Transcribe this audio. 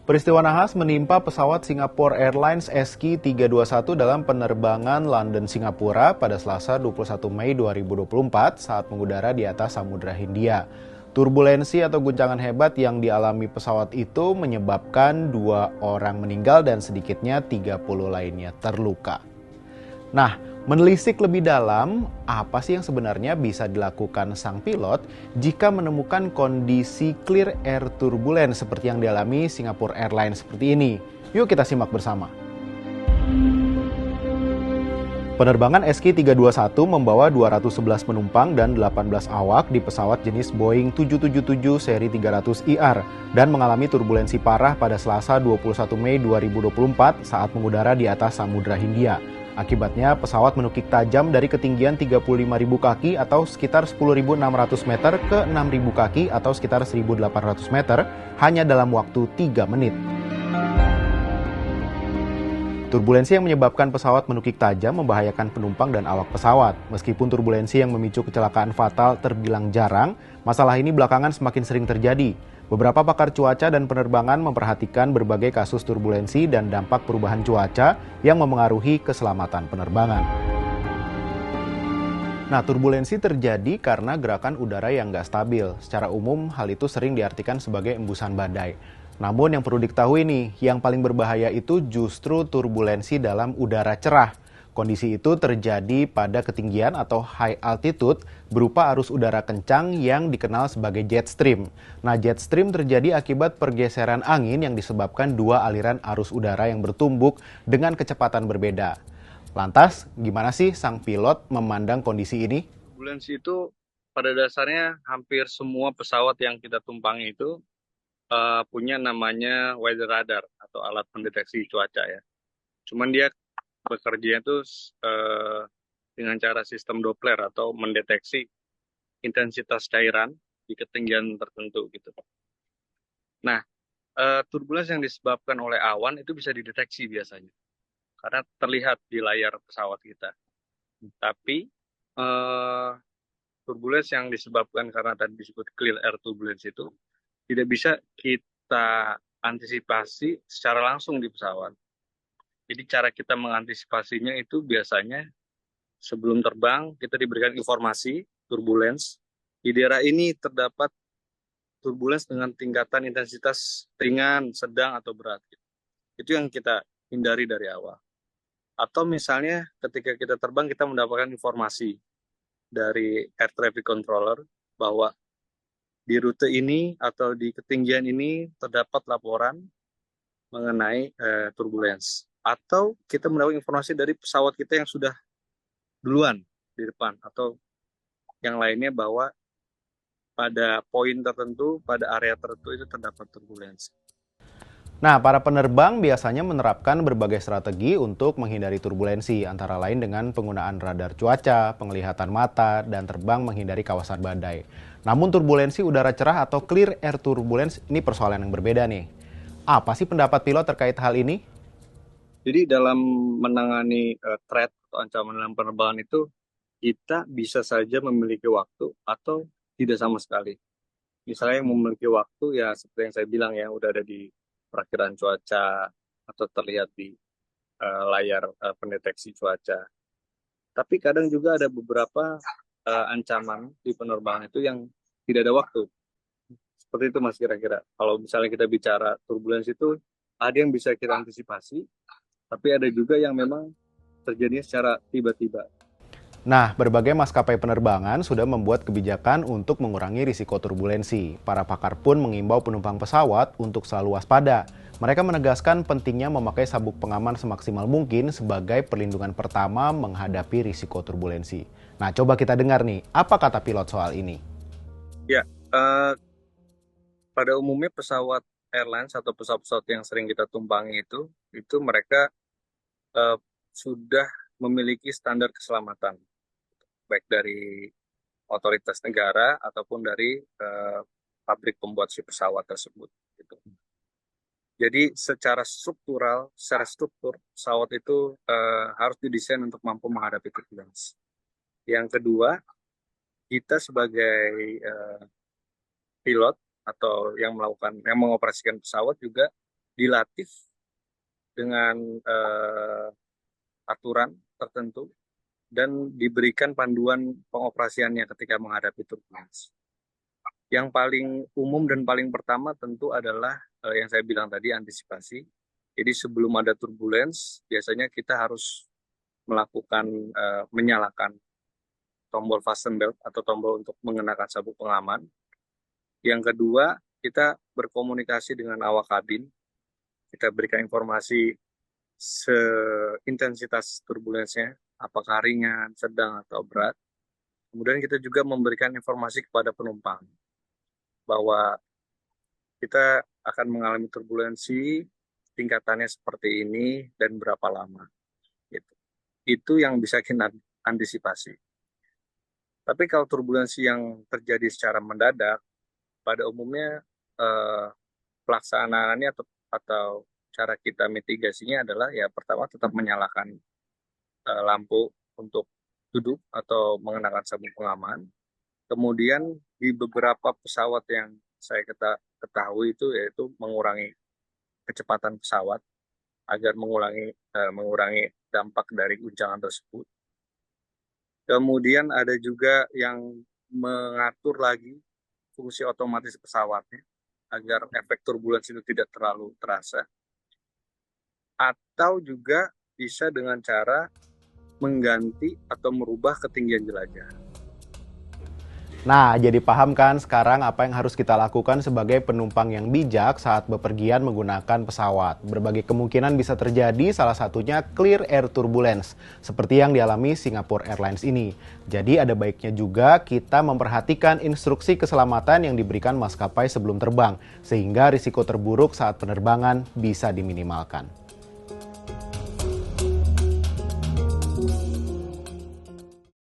Peristiwa nahas menimpa pesawat Singapore Airlines SQ321 dalam penerbangan London-Singapura pada Selasa 21 Mei 2024 saat mengudara di atas Samudra Hindia. Turbulensi atau guncangan hebat yang dialami pesawat itu menyebabkan 2 orang meninggal dan sedikitnya 30 lainnya terluka. Nah, menelisik lebih dalam, apa sih yang sebenarnya bisa dilakukan sang pilot jika menemukan kondisi clear air turbulence seperti yang dialami Singapore Airlines seperti ini? Yuk kita simak bersama. Penerbangan SQ321 membawa 211 penumpang dan 18 awak di pesawat jenis Boeing 777 seri 300ER dan mengalami turbulensi parah pada Selasa 21 Mei 2024 saat mengudara di atas Samudra Hindia. Akibatnya, pesawat menukik tajam dari ketinggian 35.000 kaki atau sekitar 10.600 meter ke 6.000 kaki atau sekitar 1.800 meter hanya dalam waktu 3 menit. Turbulensi yang menyebabkan pesawat menukik tajam membahayakan penumpang dan awak pesawat. Meskipun turbulensi yang memicu kecelakaan fatal terbilang jarang, masalah ini belakangan semakin sering terjadi. Beberapa pakar cuaca dan penerbangan memperhatikan berbagai kasus turbulensi dan dampak perubahan cuaca yang memengaruhi keselamatan penerbangan. Nah, turbulensi terjadi karena gerakan udara yang nggak stabil. Secara umum, hal itu sering diartikan sebagai embusan badai. Namun yang perlu diketahui nih, yang paling berbahaya itu justru turbulensi dalam udara cerah. Kondisi itu terjadi pada ketinggian atau high altitude berupa arus udara kencang yang dikenal sebagai jet stream. Nah, jet stream terjadi akibat pergeseran angin yang disebabkan dua aliran arus udara yang bertumbuk dengan kecepatan berbeda. Lantas, gimana sih sang pilot memandang kondisi ini? Turbulensi itu pada dasarnya hampir semua pesawat yang kita tumpangi itu punya namanya weather radar atau alat pendeteksi cuaca ya. Cuman dia bekerja itu dengan cara sistem Doppler atau mendeteksi intensitas cairan di ketinggian tertentu gitu. Nah, turbulensi yang disebabkan oleh awan itu bisa dideteksi biasanya karena terlihat di layar pesawat kita. Tapi eh, turbulensi yang disebabkan karena tadi disebut clear air turbulence itu tidak bisa kita antisipasi secara langsung di pesawat. Jadi cara kita mengantisipasinya itu biasanya sebelum terbang kita diberikan informasi turbulence. Di daerah ini terdapat turbulence dengan tingkatan intensitas ringan, sedang, atau berat. Itu yang kita hindari dari awal. Atau misalnya ketika kita terbang kita mendapatkan informasi dari air traffic controller bahwa di rute ini atau di ketinggian ini terdapat laporan mengenai turbulence. Atau kita mendapat informasi dari pesawat kita yang sudah duluan di depan atau yang lainnya bahwa pada poin tertentu, pada area tertentu itu terdapat turbulensi. Nah, para penerbang biasanya menerapkan berbagai strategi untuk menghindari turbulensi, antara lain dengan penggunaan radar cuaca, penglihatan mata, dan terbang menghindari kawasan badai. Namun turbulensi udara cerah atau clear air turbulence ini persoalan yang berbeda nih. Apa sih pendapat pilot terkait hal ini? Jadi dalam menangani threat atau ancaman dalam penerbangan itu kita bisa saja memiliki waktu atau tidak sama sekali. Misalnya yang memiliki waktu ya seperti yang saya bilang ya udah ada di perakhiran cuaca atau terlihat di layar pendeteksi cuaca. Tapi kadang juga ada beberapa ancaman di penerbangan itu yang tidak ada waktu. Seperti itu Mas kira-kira. Kalau misalnya kita bicara turbulensi itu ada yang bisa kita antisipasi, tapi ada juga yang memang terjadinya secara tiba-tiba. Nah, berbagai maskapai penerbangan sudah membuat kebijakan untuk mengurangi risiko turbulensi. Para pakar pun mengimbau penumpang pesawat untuk selalu waspada. Mereka menegaskan pentingnya memakai sabuk pengaman semaksimal mungkin sebagai perlindungan pertama menghadapi risiko turbulensi. Nah, coba kita dengar nih, apa kata pilot soal ini? Ya, pada umumnya pesawat airlines atau pesawat-pesawat yang sering kita tumpangi itu mereka eh, sudah memiliki standar keselamatan, baik dari otoritas negara ataupun dari pabrik pembuat si pesawat tersebut. Gitu. Jadi secara struktur pesawat itu harus didesain untuk mampu menghadapi turbulensi. Yang kedua, kita sebagai pilot atau yang mengoperasikan pesawat juga dilatih dengan aturan tertentu dan diberikan panduan pengoperasiannya ketika menghadapi turbulensi. Yang paling umum dan paling pertama tentu adalah yang saya bilang tadi, antisipasi. Jadi sebelum ada turbulence, biasanya kita harus melakukan menyalakan tombol fasten belt atau tombol untuk mengenakan sabuk pengaman. Yang kedua, kita berkomunikasi dengan awak kabin. Kita berikan informasi seintensitas turbulensinya, apakah ringan, sedang, atau berat. Kemudian kita juga memberikan informasi kepada penumpang bahwa kita akan mengalami turbulensi, tingkatannya seperti ini, dan berapa lama. Gitu. Itu yang bisa kita antisipasi. Tapi kalau turbulensi yang terjadi secara mendadak, pada umumnya pelaksanaannya atau cara kita mitigasinya adalah ya pertama tetap menyalakan lampu untuk duduk atau mengenakan sabuk pengaman. Kemudian di beberapa pesawat yang saya ketahui itu yaitu mengurangi kecepatan pesawat agar mengurangi dampak dari guncangan tersebut. Kemudian ada juga yang mengatur lagi fungsi otomatis pesawatnya agar efek turbulensi itu tidak terlalu terasa. Atau juga bisa dengan cara mengganti atau merubah ketinggian jelajah. Nah, jadi paham kan sekarang apa yang harus kita lakukan sebagai penumpang yang bijak saat bepergian menggunakan pesawat. Berbagai kemungkinan bisa terjadi, salah satunya clear air turbulence, seperti yang dialami Singapore Airlines ini. Jadi ada baiknya juga kita memperhatikan instruksi keselamatan yang diberikan maskapai sebelum terbang, sehingga risiko terburuk saat penerbangan bisa diminimalkan.